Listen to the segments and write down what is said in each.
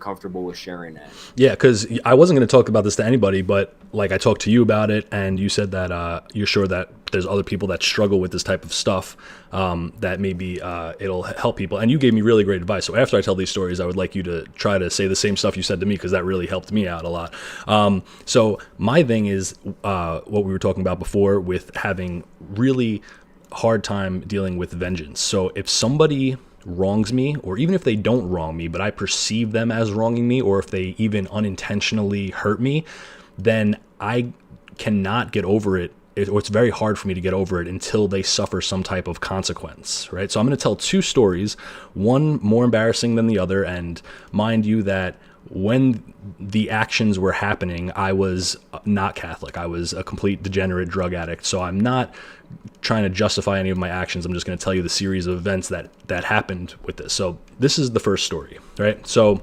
comfortable with sharing that. Yeah, because I wasn't going to talk about this to anybody, but like I talked to you about it, and you said that you're sure that there's other people that struggle with this type of stuff, that maybe it'll help people. And you gave me really great advice. So after I tell these stories, I would like you to try to say the same stuff you said to me, because that really helped me out a lot. So my thing is what we were talking about before with having really hard time dealing with vengeance. So if somebody wrongs me, or even if they don't wrong me, but I perceive them as wronging me, or if they even unintentionally hurt me, then I cannot get over it, or it's very hard for me to get over it until they suffer some type of consequence, right? So I'm going to tell two stories, one more embarrassing than the other, and mind you that when the actions were happening, I was not Catholic. I was a complete degenerate drug addict. So I'm not trying to justify any of my actions. I'm just going to tell you the series of events that happened with this. So this is the first story, right? So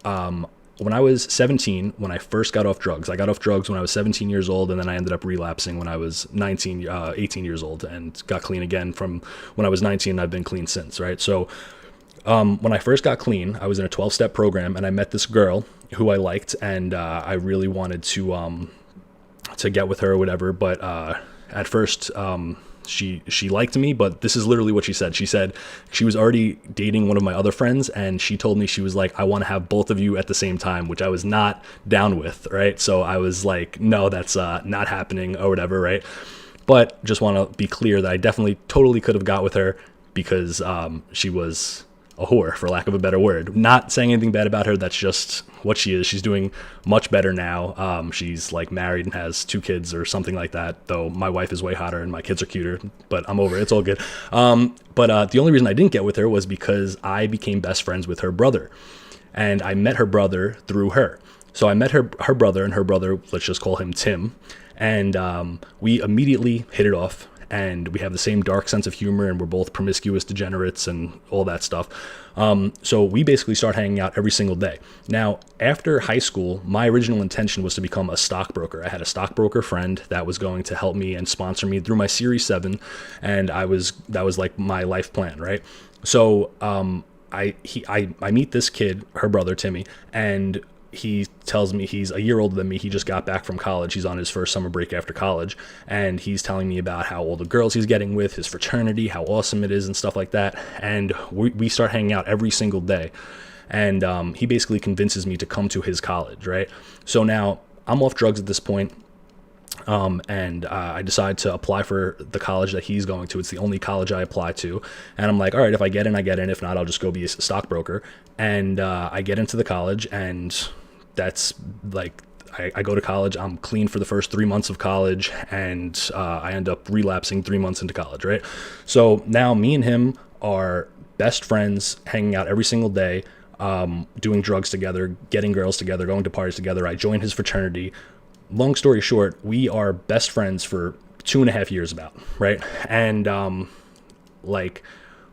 when I was 17, when I first got off drugs, I got off drugs when I was 17 years old, and then I ended up relapsing when I was 18 years old, and got clean again from when I was 19, and I've been clean since, right? So when I first got clean, I was in a 12-step program, and I met this girl who I liked, and I really wanted to get with her or whatever. But at first, she liked me, but this is literally what she said. She said she was already dating one of my other friends, and she told me, she was like, I want to have both of you at the same time, which I was not down with, right? So I was like, no, that's not happening or whatever, right? But just want to be clear that I definitely totally could have got with her, because she was a whore, for lack of a better word. Not saying anything bad about her. That's just what she is. She's doing much better now. She's like married and has 2 kids or something like that, though my wife is way hotter and my kids are cuter, but I'm over it. It's all good. But the only reason I didn't get with her was because I became best friends with her brother, and I met her brother through her. So I met her brother, and her brother, let's just call him Tim, and we immediately hit it off. And we have the same dark sense of humor, and we're both promiscuous degenerates and all that stuff. So we basically start hanging out every single day. Now, after high school, my original intention was to become a stockbroker. I had a stockbroker friend that was going to help me and sponsor me through my Series 7, and that was like my life plan, right? So I meet this kid, her brother Timmy, and he tells me he's a year older than me. He just got back from college. He's on his first summer break after college. And he's telling me about how all the girls he's getting with, his fraternity, how awesome it is and stuff like that. And we start hanging out every single day. And he basically convinces me to come to his college, right? So now I'm off drugs at this point. And I decide to apply for the college that he's going to. It's the only college I apply to. And I'm like, all right, if I get in, I get in. If not, I'll just go be a stockbroker. And I get into the college, and that's like, I go to college. I'm clean for the first 3 months of college, and I end up relapsing 3 months into college, right? So now me and him are best friends, hanging out every single day, doing drugs together, getting girls together, going to parties together. I join his fraternity. Long story short, we are best friends for 2.5 years about, right? And like,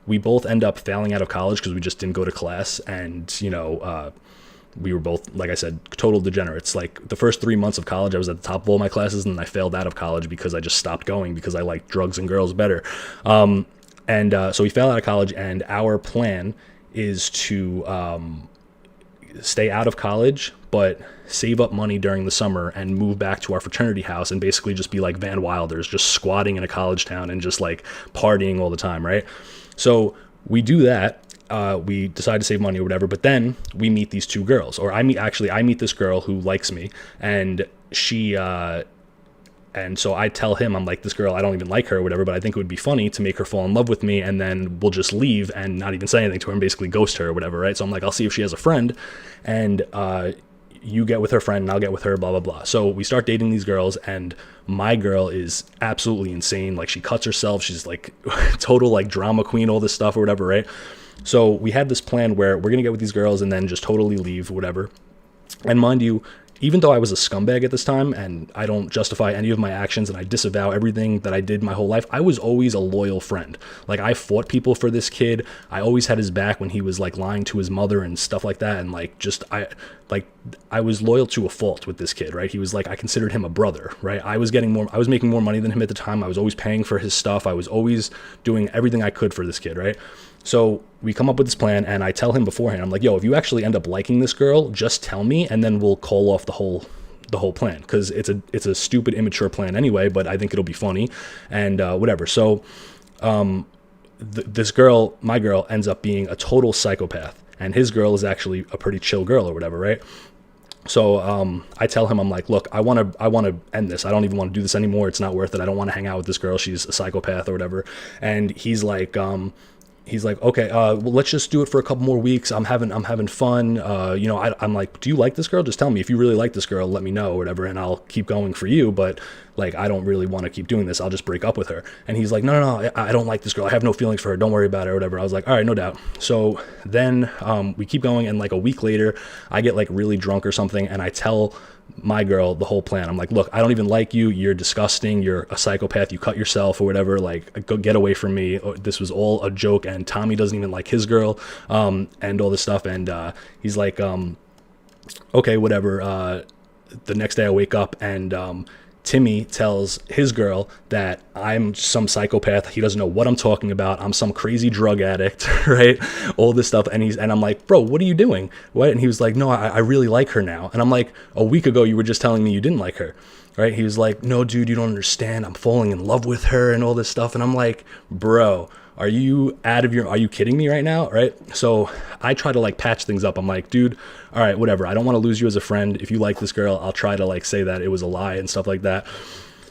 we both end up failing out of college because we just didn't go to class, and we were both, like I said, total degenerates. Like, the first 3 months of college, I was at the top of all my classes, and I failed out of college because I just stopped going because I liked drugs and girls better. So we fell out of college, and our plan is to stay out of college, but save up money during the summer and move back to our fraternity house and basically just be like Van Wilders, just squatting in a college town and just like partying all the time, right? So we do that. We decide to save money or whatever, but then we meet these 2 girls, or I meet this girl who likes me, and she, and so I tell him, I'm like, this girl, I don't even like her or whatever, but I think it would be funny to make her fall in love with me, and then we'll just leave and not even say anything to her and basically ghost her or whatever, right? So I'm like, I'll see if she has a friend, and you get with her friend and I'll get with her, blah, blah, blah. So we start dating these girls, and my girl is absolutely insane. Like, she cuts herself. She's like total like drama queen, all this stuff or whatever, right? So we had this plan where we're going to get with these girls and then just totally leave, whatever. And mind you, even though I was a scumbag at this time, and I don't justify any of my actions, and I disavow everything that I did my whole life, I was always a loyal friend. Like, I fought people for this kid. I always had his back when he was like lying to his mother and stuff like that. And like, I was loyal to a fault with this kid, right? He was like, I considered him a brother, right? I was making more money than him at the time. I was always paying for his stuff. I was always doing everything I could for this kid, right? So we come up with this plan, and I tell him beforehand, I'm like, yo, if you actually end up liking this girl, just tell me, and then we'll call off the whole plan, because it's a stupid, immature plan anyway, but I think it'll be funny, and whatever. So this girl, my girl, ends up being a total psychopath, and his girl is actually a pretty chill girl or whatever, right? So I tell him, I'm like, look, I want to end this. I don't even want to do this anymore. It's not worth it. I don't want to hang out with this girl. She's a psychopath or whatever. And he's like, okay, well, let's just do it for a couple more weeks. I'm having fun. I'm like, do you like this girl? Just tell me. If you really like this girl, let me know or whatever, and I'll keep going for you. But like, I don't really want to keep doing this. I'll just break up with her. And he's like, no, I don't like this girl. I have no feelings for her. Don't worry about it or whatever. I was like, all right, no doubt. So then we keep going, and like a week later, I get like really drunk or something, and I tell my girl the whole plan. I'm like, look, I don't even like you. You're disgusting. You're a psychopath. You cut yourself or whatever. Like, go get away from me. This was all a joke. And Tommy doesn't even like his girl, and all this stuff. And he's like, okay, whatever. The next day I wake up, and Timmy tells his girl that I'm some psychopath. He doesn't know what I'm talking about. I'm some crazy drug addict, right? All this stuff. And I'm like, bro, what are you doing? What? And he was like, no, I really like her now. And I'm like, a week ago, you were just telling me you didn't like her, right? He was like, no, dude, you don't understand. I'm falling in love with her and all this stuff. And I'm like, bro, are you kidding me right now? Right? So I try to like patch things up. I'm like, dude, all right, whatever. I don't want to lose you as a friend. If you like this girl, I'll try to like say that it was a lie and stuff like that.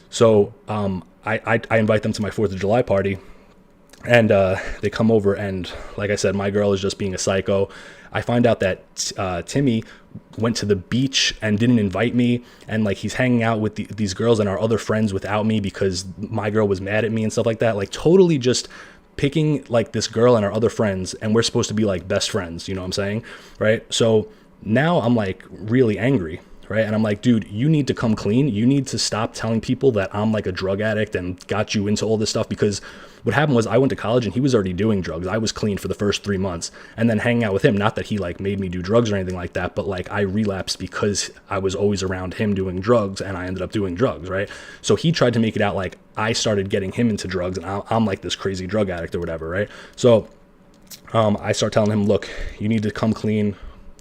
So I invite them to my 4th of July party, and they come over, and like I said, my girl is just being a psycho. I find out that Timmy went to the beach and didn't invite me, and like he's hanging out with these girls and our other friends without me because my girl was mad at me and stuff like that. Like totally just picking like this girl and our other friends, and we're supposed to be like best friends, you know what I'm saying, right? So now I'm like really angry, right? And I'm like, dude, you need to come clean. You need to stop telling people that I'm like a drug addict and got you into all this stuff, because what happened was I went to college and he was already doing drugs. I was clean for the first 3 months, and then hanging out with him, not that he like made me do drugs or anything like that, but like I relapsed because I was always around him doing drugs, and I ended up doing drugs, right? So he tried to make it out like I started getting him into drugs, and I'm like this crazy drug addict or whatever, right? So I start telling him, look, you need to come clean,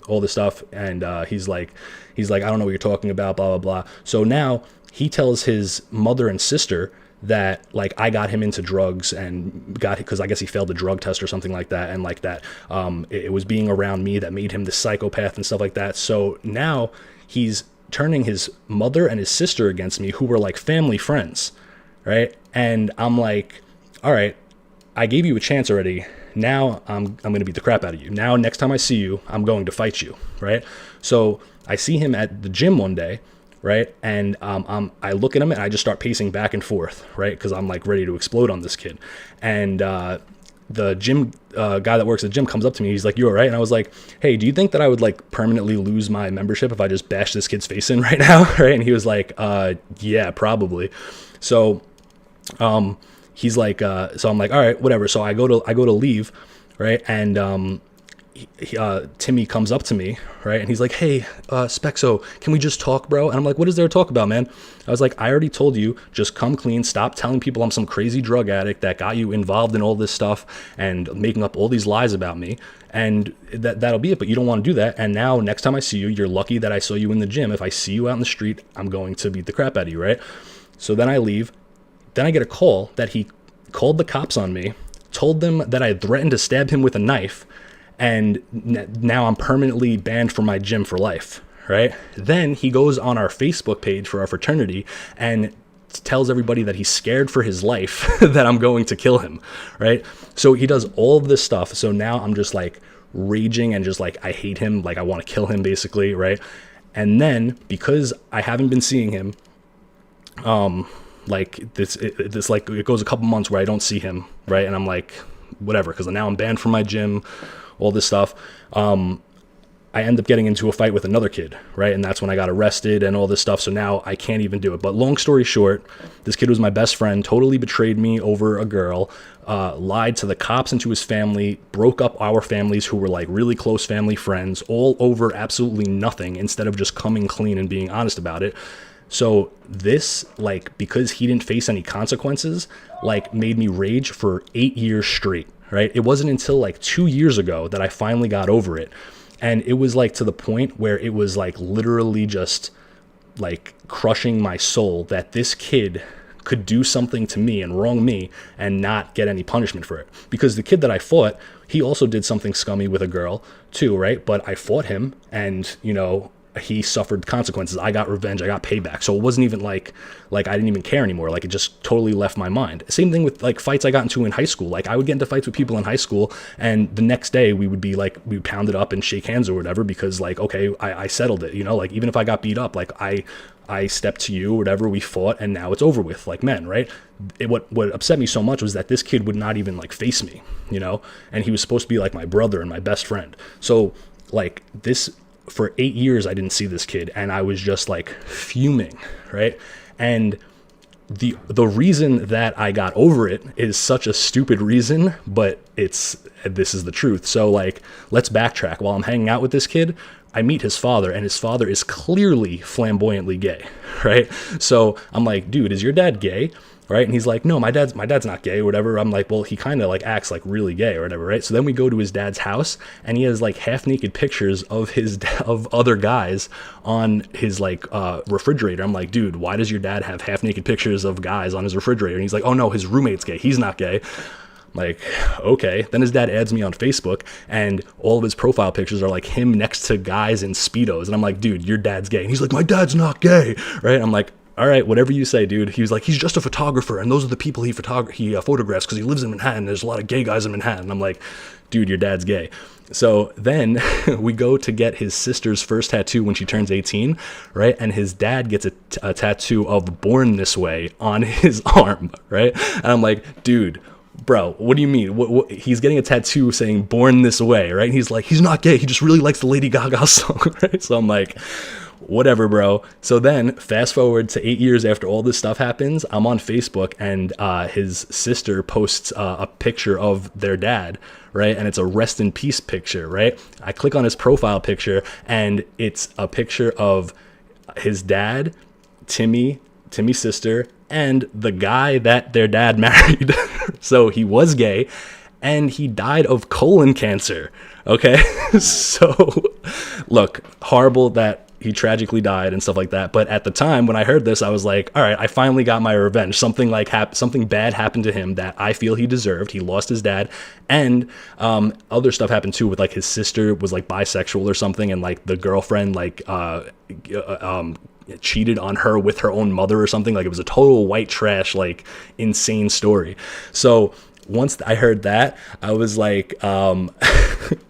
all this stuff. And he's like, I don't know what you're talking about, blah, blah, blah. So now he tells his mother and sister that like I got him into drugs and because I guess he failed the drug test or something like that, and like that it was being around me that made him the psychopath and stuff like that. So now he's turning his mother and his sister against me, who were like family friends, right? And I'm like, all right, I gave you a chance already. Now I'm going to beat the crap out of you. Now next time I see you, I'm going to fight you, right? So I see him at the gym one day, right? And I look at him and I just start pacing back and forth, right? Because I'm like ready to explode on this kid. And the gym guy that works at the gym comes up to me. He's like, you all right? And I was like, hey, do you think that I would like permanently lose my membership if I just bash this kid's face in right now? Right? And he was like, yeah, probably. So he's like, so I'm like, all right, whatever. So I go to leave, right? And Timmy comes up to me, right? And he's like, hey, speckzo, can we just talk, bro? And I'm like, what is there to talk about, man? I was like, I already told you, just come clean. Stop telling people I'm some crazy drug addict that got you involved in all this stuff and making up all these lies about me. And that'll be it. But you don't want to do that. And now next time I see you, you're lucky that I saw you in the gym. If I see you out in the street, I'm going to beat the crap out of you, right? So then I leave. Then I get a call that he called the cops on me, told them that I had threatened to stab him with a knife, and now I'm permanently banned from my gym for life, right? Then he goes on our Facebook page for our fraternity and tells everybody that he's scared for his life, that I'm going to kill him, right? So he does all of this stuff. So now I'm just like raging and just like, I hate him. Like I want to kill him basically, right? And then because I haven't been seeing him, like this like it goes a couple months where I don't see him, right? And I'm like, whatever, because now I'm banned from my gym, all this stuff. I end up getting into a fight with another kid, right? And that's when I got arrested and all this stuff. So now I can't even do it. But long story short, this kid was my best friend, totally betrayed me over a girl, lied to the cops and to his family, broke up our families who were like really close family friends, all over absolutely nothing, instead of just coming clean and being honest about it. So this, like, because he didn't face any consequences, like, made me rage for 8 years straight, right? It wasn't until like 2 years ago that I finally got over it. And it was like to the point where it was like literally just like crushing my soul that this kid could do something to me and wrong me and not get any punishment for it. Because the kid that I fought, he also did something scummy with a girl too, right? But I fought him, and he suffered consequences. I got revenge. I got payback. So it wasn't even like I didn't even care anymore. Like, it just totally left my mind. Same thing with like fights I got into in high school. Like, I would get into fights with people in high school, and the next day we would pound it up and shake hands or whatever, because like, okay, I settled it, like even if I got beat up, like I stepped to you or whatever, we fought, and now it's over with, like men, right? What upset me so much was that this kid would not even like face me, and he was supposed to be like my brother and my best friend. So like this, for 8 years, I didn't see this kid, and I was just like fuming, right? And the reason that I got over it is such a stupid reason, but this is the truth. So like, let's backtrack. While I'm hanging out with this kid, I meet his father, and his father is clearly flamboyantly gay, right? So I'm like, dude, is your dad gay? Right? And he's like, no, my dad's not gay or whatever. I'm like, well, he kind of like acts like really gay or whatever, right? So then we go to his dad's house, and he has like half naked pictures of other guys on his like refrigerator. I'm like, dude, why does your dad have half naked pictures of guys on his refrigerator? And he's like, oh no, his roommate's gay. He's not gay. Like, okay. Then his dad adds me on Facebook, and all of his profile pictures are like him next to guys in Speedos. And I'm like, dude, your dad's gay. And he's like, my dad's not gay, right? I'm like, all right, whatever you say, dude. He was like, he's just a photographer, and those are the people he photographs because he lives in Manhattan. There's a lot of gay guys in Manhattan. I'm like, dude, your dad's gay. So then we go to get his sister's first tattoo when she turns 18, right? And his dad gets a tattoo of "Born This Way" on his arm, right? And I'm like, dude, bro, what do you mean? What, he's getting a tattoo saying "Born This Way," right? And he's like, he's not gay. He just really likes the Lady Gaga song, right? So I'm like, whatever, bro. So then fast forward to 8 years after all this stuff happens, I'm on Facebook, and his sister posts a picture of their dad, right? And it's a rest in peace picture, right? I click on his profile picture, and it's a picture of his dad, Timmy's sister, and the guy that their dad married. So he was gay, and he died of colon cancer. Okay. So look, horrible that he tragically died and stuff like that. But at the time when I heard this, I was like, all right, I finally got my revenge. Something bad happened to him that I feel he deserved. He lost his dad, and other stuff happened too, with like his sister was like bisexual or something, and like the girlfriend cheated on her with her own mother or something. Like, it was a total white trash, like insane story. So once I heard that, I was like, all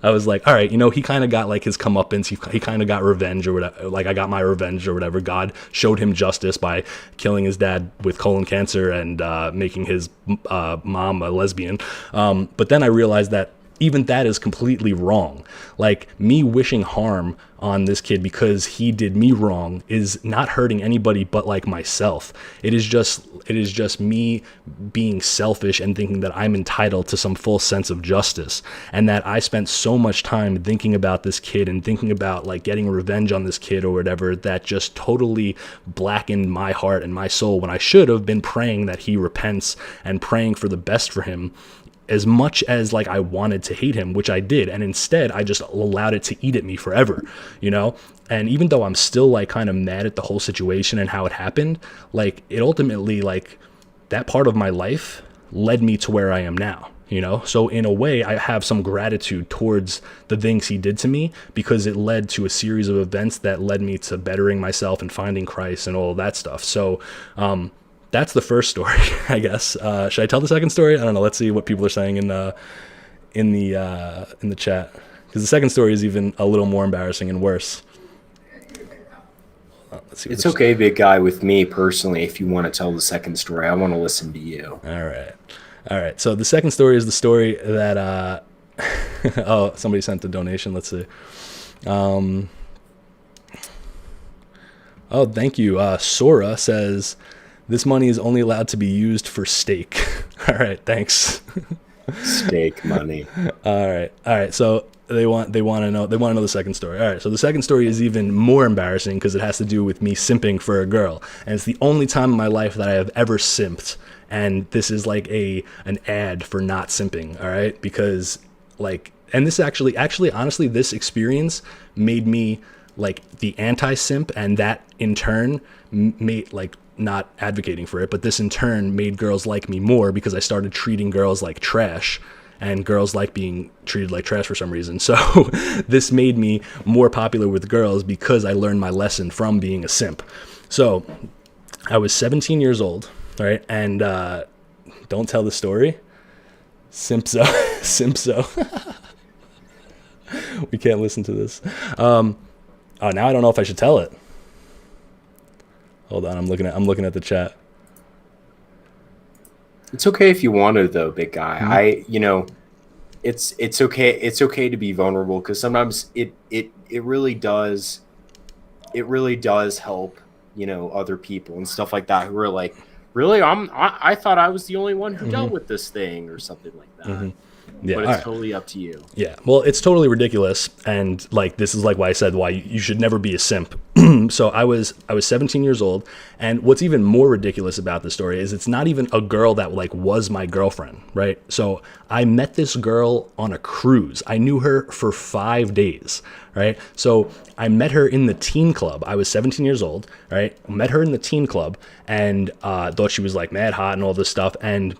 right, he kind of got like his comeuppance. He kind of got revenge or whatever. Like, I got my revenge or whatever. God showed him justice by killing his dad with colon cancer and making his mom a lesbian. But then I realized that even that is completely wrong. Like, me wishing harm on this kid because he did me wrong is not hurting anybody but like myself. It is just me being selfish and thinking that I'm entitled to some full sense of justice, and that I spent so much time thinking about this kid and thinking about like getting revenge on this kid or whatever, that just totally blackened my heart and my soul, when I should have been praying that he repents and praying for the best for him, as much as like I wanted to hate him, which I did. And instead I just allowed it to eat at me forever, and even though I'm still like kind of mad at the whole situation and how it happened, like, it ultimately, like, that part of my life led me to where I am now, so in a way I have some gratitude towards the things he did to me, because it led to a series of events that led me to bettering myself and finding Christ and all of that stuff. So that's the first story, I guess. Should I tell the second story? I don't know. Let's see what people are saying in the chat, because the second story is even a little more embarrassing and worse. Let's see. It's okay, big guy. With me personally, if you want to tell the second story, I want to listen to you. All right. So the second story is the story that oh, somebody sent the donation. Let's see. Oh, thank you. Sora says, this money is only allowed to be used for steak. All right, thanks. Steak money. All right. So they want to know the second story. All right, so the second story is even more embarrassing because it has to do with me simping for a girl, and it's the only time in my life that I have ever simped. And this is like an ad for not simping. All right, because like, and this actually honestly, this experience made me like the anti-simp, and that in turn made like, not advocating for it, but this in turn made girls like me more because I started treating girls like trash, and girls like being treated like trash for some reason. So this made me more popular with girls because I learned my lesson from being a simp. So I was 17 years old, right? And don't tell the story. Simpzo. Simpzo. We can't listen to this. Oh, now I don't know if I should tell it. Hold on, I'm looking at the chat. It's okay if you want to, though, big guy. It's okay. It's okay to be vulnerable, because sometimes it really does. It really does help, other people and stuff like that, who are like, really, I thought I was the only one who dealt with this thing, or something like that. Yeah, but all it's right. totally up to you. Yeah, well, it's totally ridiculous, and like, this is like why I said why you should never be a simp. So I was 17 years old, and what's even more ridiculous about this story is it's not even a girl that like was my girlfriend, right? So I met this girl on a cruise. I knew her for 5 days, right? So I met her in the teen club. I was 17 years old, right? Met her in the teen club, and thought she was like mad hot and all this stuff, and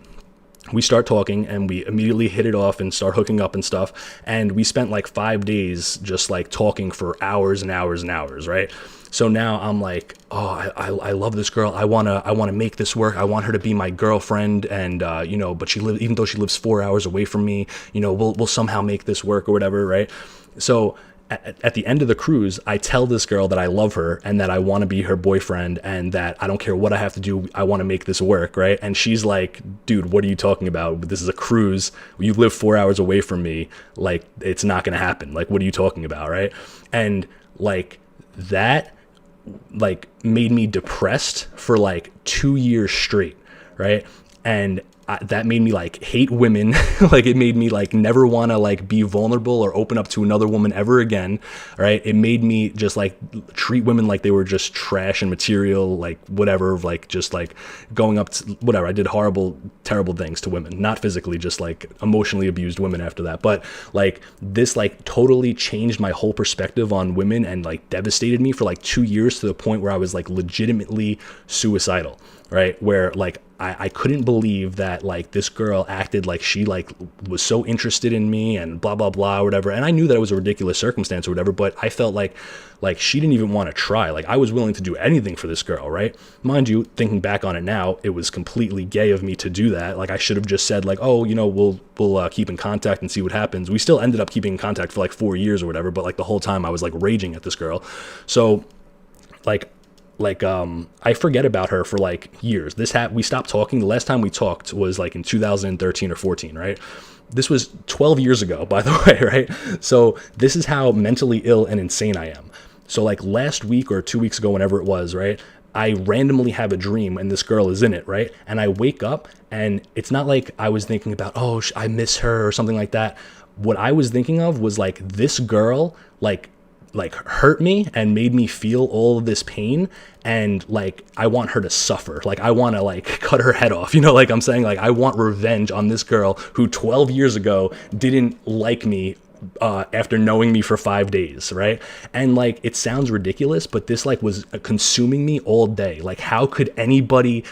we start talking, and we immediately hit it off and start hooking up and stuff. And we spent like 5 days just like talking for hours and hours and hours, right? So now I'm like, oh, I love this girl. I wanna make this work. I want her to be my girlfriend, and but even though she lives 4 hours away from me, we'll somehow make this work or whatever, right? So at the end of the cruise, I tell this girl that I love her and that I want to be her boyfriend, and that I don't care what I have to do, I want to make this work, right? And she's like, dude, what are you talking about? This is a cruise. You live 4 hours away from me. Like, it's not going to happen. Like, what are you talking about, right? And like, that like made me depressed for like 2 years straight, right? And that made me like hate women. Like, it made me like never want to like be vulnerable or open up to another woman ever again, right? It made me just like treat women like they were just trash and material, like whatever, like just like going up to whatever. I did horrible, terrible things to women, not physically, just like emotionally abused women after that. But like, this like totally changed my whole perspective on women, and like devastated me for like 2 years, to the point where I was like legitimately suicidal, right? Where like I couldn't believe that like this girl acted like she like was so interested in me and blah blah blah or whatever. And I knew that it was a ridiculous circumstance or whatever, but I felt like she didn't even want to try. Like, I was willing to do anything for this girl, right? Mind you, thinking back on it now, it was completely gay of me to do that. Like, I should have just said like, oh, we'll keep in contact and see what happens. We still ended up keeping in contact for like 4 years or whatever, but like the whole time I was like raging at this girl. So like I forget about her for like years. We stopped talking. The last time we talked was like in 2013 or 14, right? This was 12 years ago, by the way, right? So this is how mentally ill and insane I am. So like last week or 2 weeks ago, whenever it was, right? I randomly have a dream and this girl is in it, right? And I wake up, and it's not like I was thinking about, oh, I miss her or something like that. What I was thinking of was like, this girl like hurt me and made me feel all of this pain, and like I want her to suffer. Like, I want to like cut her head off, like I'm saying, like I want revenge on this girl who 12 years ago didn't like me after knowing me for 5 days, right? And like, it sounds ridiculous, but this like was consuming me all day. Like, how could anybody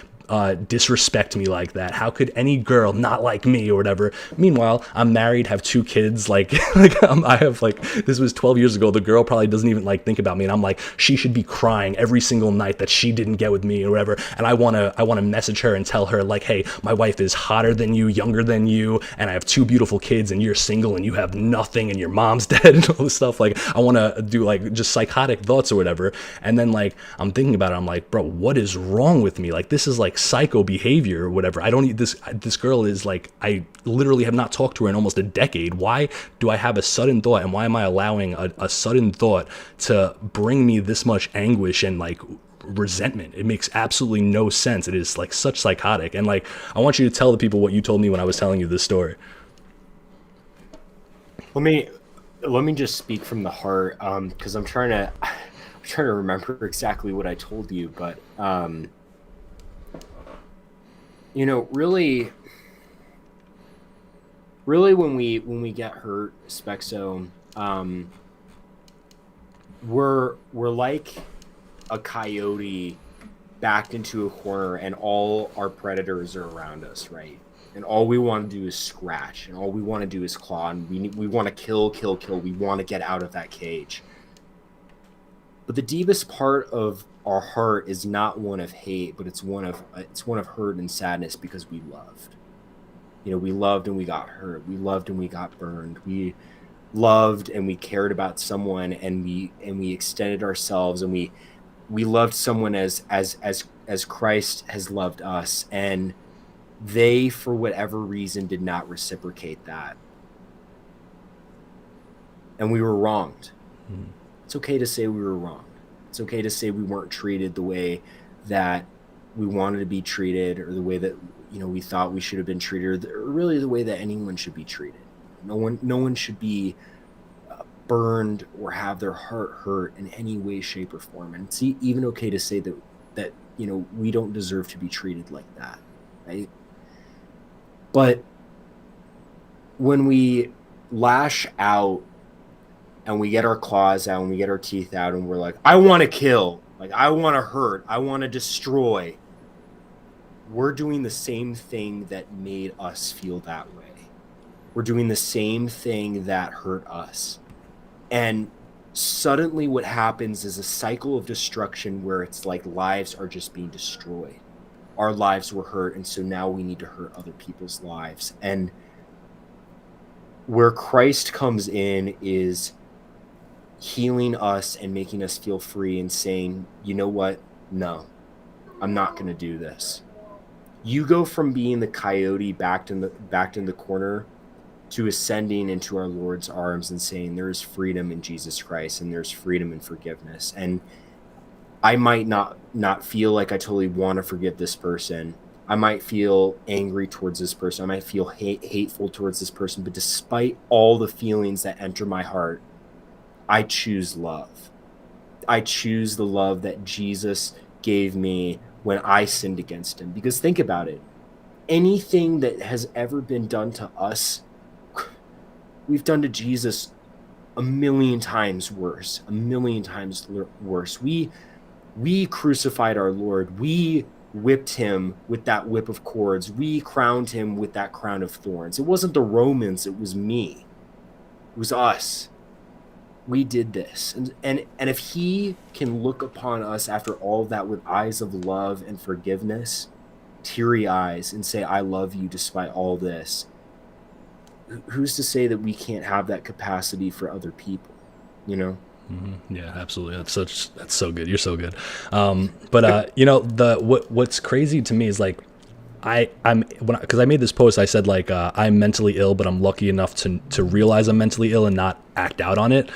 disrespect me like that? How could any girl not like me or whatever? Meanwhile, I'm married, have 2 kids, like I have like, this was 12 years ago. The girl probably doesn't even like think about me, and I'm like, she should be crying every single night that she didn't get with me or whatever. And I want to message her and tell her like, hey, my wife is hotter than you, younger than you, and I have 2 beautiful kids, and you're single and you have nothing, and your mom's dead, and all this stuff. Like, I want to do like just psychotic thoughts or whatever. And then like, I'm thinking about it, I'm like, bro, what is wrong with me? Like, this is like psycho behavior or whatever. I don't need this. This girl is like, I literally have not talked to her in almost a decade. Why do I have a sudden thought, and why am I allowing a sudden thought to bring me this much anguish and like resentment? It makes absolutely no sense. It is like such psychotic. And like, I want you to tell the people what you told me when I was telling you this story. Let let me just speak from the heart, because I'm trying to I'm trying to remember exactly what I told you, but really, really, when we get hurt, Spexo, we're like a coyote backed into a corner, and all our predators are around us, right? And all we want to do is scratch, and all we want to do is claw, and we want to kill, kill, kill. We want to get out of that cage. But the deepest part of our heart is not one of hate, but it's one of hurt and sadness because we loved. We loved and we got hurt. We loved and we got burned. We loved and we cared about someone, and we extended ourselves, and we loved someone as Christ has loved us, and they, for whatever reason, did not reciprocate that, and we were wronged. It's okay to say we were wronged. It's okay to say we weren't treated the way that we wanted to be treated, or the way that we thought we should have been treated, or really the way that anyone should be treated. No one should be burned or have their heart hurt in any way, shape, or form. And it's even okay to say that we don't deserve to be treated like that, right? But when we lash out and we get our claws out and we get our teeth out and we're like, I want to kill, like I want to hurt, I want to destroy, we're doing the same thing that made us feel that way. We're doing the same thing that hurt us. And suddenly what happens is a cycle of destruction where it's like lives are just being destroyed. Our lives were hurt, and so now we need to hurt other people's lives. And where Christ comes in is healing us and making us feel free and saying, you know what? No, I'm not going to do this. You go from being the coyote backed in the corner to ascending into our Lord's arms and saying there is freedom in Jesus Christ, and there's freedom in forgiveness. And I might not feel like I totally want to forgive this person. I might feel angry towards this person. I might feel hateful towards this person. But despite all the feelings that enter my heart, I choose love. I choose the love that Jesus gave me when I sinned against him. Because think about it. Anything that has ever been done to us, we've done to Jesus a million times worse. We crucified our Lord. We whipped him with that whip of cords. We crowned him with that crown of thorns. It wasn't the Romans. It was me. It was us. We did this. And if he can look upon us after all of that with eyes of love and forgiveness, teary eyes, and say, I love you despite all this, who's to say that we can't have that capacity for other people, Mm-hmm. Yeah, absolutely. That's so good. You're so good. But what's crazy to me is like, because I made this post, I said like, I'm mentally ill, but I'm lucky enough to realize I'm mentally ill and not act out on it.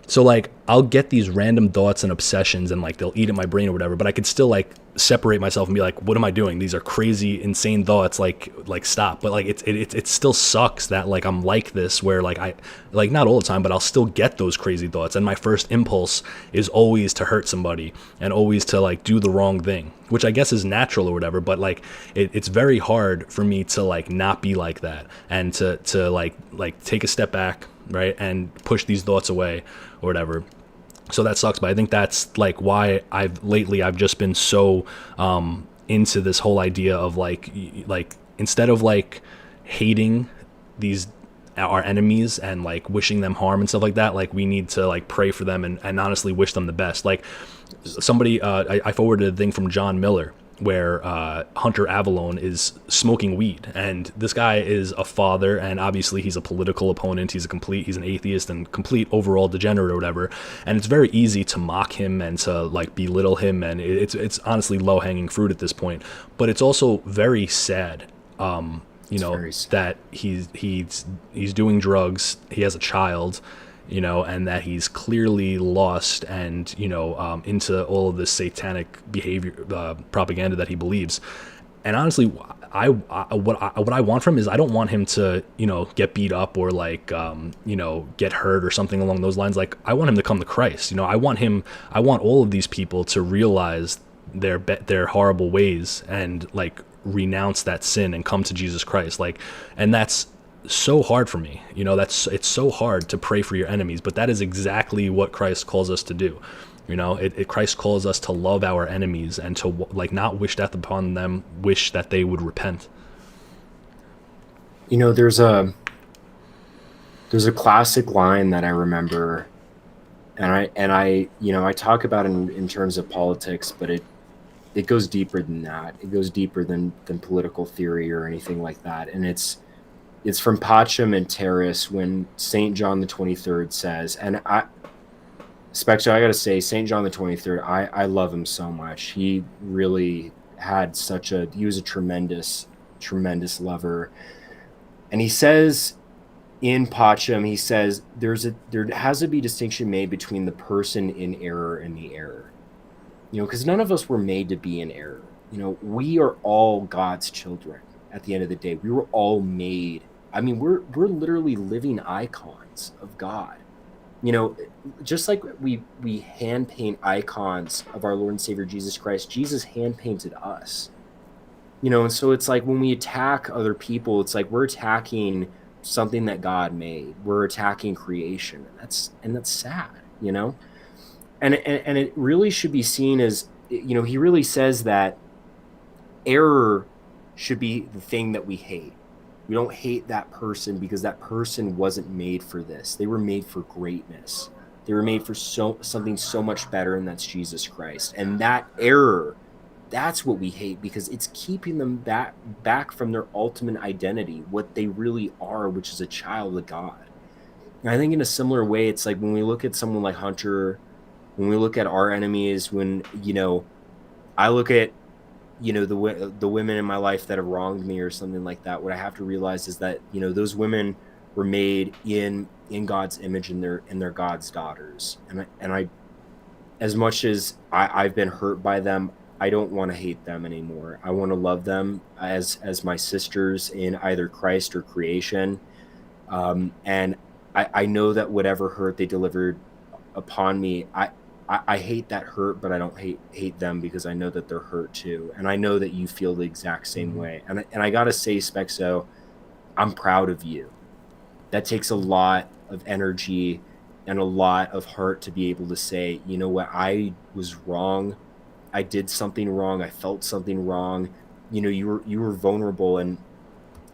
So like, I'll get these random thoughts and obsessions, and like they'll eat at my brain or whatever, but I could still like separate myself and be like, what am I doing? These are crazy, insane thoughts. Like stop. But like, it still sucks that like I'm like this, where like I, like not all the time, but I'll still get those crazy thoughts. And my first impulse is always to hurt somebody and always to like do the wrong thing, which I guess is natural or whatever. But like, it's very hard for me to like not be like that, and to like take a step back, right, and push these thoughts away or whatever. So that sucks, but I think that's like why I've just been so into this whole idea of like instead of like hating these our enemies and like wishing them harm and stuff like that, like we need to like pray for them and honestly wish them the best. Like somebody I forwarded a thing from John Miller where Hunter Avallone is smoking weed, and this guy is a father, and obviously he's a political opponent, he's an atheist and complete overall degenerate or whatever, and it's very easy to mock him and to like belittle him, and it's honestly low-hanging fruit at this point. But it's also very sad, that he's doing drugs, he has a child, and that he's clearly lost and, into all of this satanic behavior, propaganda that he believes. And honestly, what I want from him is I don't want him to, get beat up or like, get hurt or something along those lines. Like I want him to come to Christ. I want all of these people to realize their horrible ways and like renounce that sin and come to Jesus Christ. Like, and that's so hard for me. It's so hard to pray for your enemies, but that is exactly what Christ calls us to do. Christ calls us to love our enemies and to like not wish death upon them, wish that they would repent. There's a classic line that I remember, and I talk about it in terms of politics, but it goes deeper than that. It goes deeper than political theory or anything like that. And it's from Pacem and Terrace when St. John the 23rd says, and speckzo, I got to say, St. John the 23rd, I love him so much. He really had he was a tremendous, tremendous lover. And he says in Pacem, he says, there has to be distinction made between the person in error and the error. Because none of us were made to be in error. We are all God's children at the end of the day. We were all made. I mean, we're literally living icons of God. Just like we hand paint icons of our Lord and Savior Jesus Christ, Jesus hand painted us. And so it's like when we attack other people, it's like we're attacking something that God made. We're attacking creation, and that's sad. And it really should be seen as, he really says that error should be the thing that we hate. We don't hate that person because that person wasn't made for this. They were made for greatness. They were made for something so much better, and that's Jesus Christ. And that error, that's what we hate, because it's keeping them back from their ultimate identity, what they really are, which is a child of God. And I think in a similar way, it's like when we look at someone like Hunter, when we look at our enemies, when, I look at, the women in my life that have wronged me or something like that, what I have to realize is that, those women were made in God's image, and they're God's daughters. And I as much as I've been hurt by them, I don't want to hate them anymore. I want to love them as my sisters in either Christ or creation. And I know that whatever hurt they delivered upon me, I hate that hurt, but I don't hate them, because I know that they're hurt too. And I know that you feel the exact same way. And I got to say, speckzo, I'm proud of you. That takes a lot of energy and a lot of heart to be able to say, you know what, I was wrong. I did something wrong. I felt something wrong. You were vulnerable, and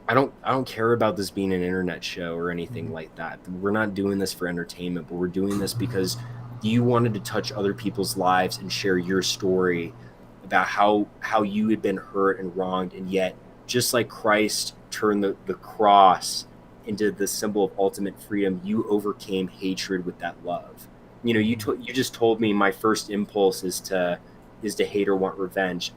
I don't care about this being an internet show or anything like that. We're not doing this for entertainment, but we're doing this because you wanted to touch other people's lives and share your story about how you had been hurt and wronged, and yet, just like Christ turned the cross into the symbol of ultimate freedom, you overcame hatred with that love. You just told me my first impulse is to hate or want revenge.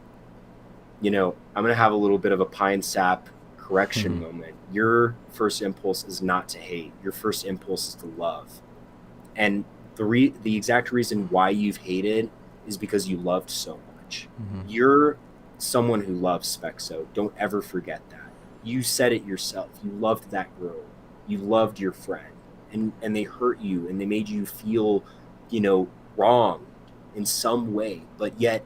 I'm gonna have a little bit of a Pinesap correction moment. Your first impulse is not to hate. Your first impulse is to love, and the exact reason why you've hated is because you loved so much. You're someone who loves, speckzo. Don't ever forget that. You said it yourself. You loved that girl. You loved your friend, and they hurt you, and they made you feel, wrong in some way. But yet,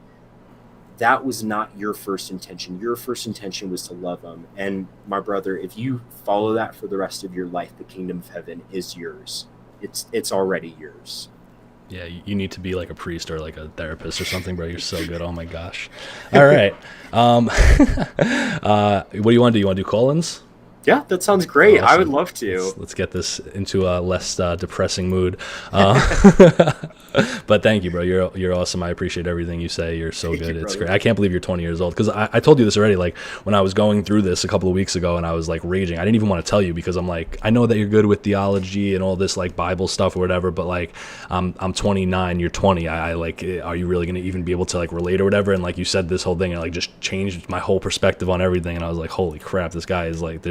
that was not your first intention. Your first intention was to love them. And my brother, if you follow that for the rest of your life, the kingdom of heaven is yours. It's already yours. Yeah, you need to be like a priest or like a therapist or something, bro. You're so good. Oh my gosh. All right. What do you want to do? You want to do call-ins? Yeah, that sounds great. Awesome. I would love to. Let's get this into a less depressing mood. But thank you, bro. You're awesome. I appreciate everything you say. You're so good. It's great. I can't believe you're 20 years old, because I told you this already. Like when I was going through this a couple of weeks ago, and I was like raging. I didn't even want to tell you, because I'm like, I know that you're good with theology and all this like Bible stuff or whatever, but like I'm 29, you're 20. I like, are you really gonna even be able to like relate or whatever? And like you said this whole thing, and like just changed my whole perspective on everything. And I was like, holy crap, this guy is like,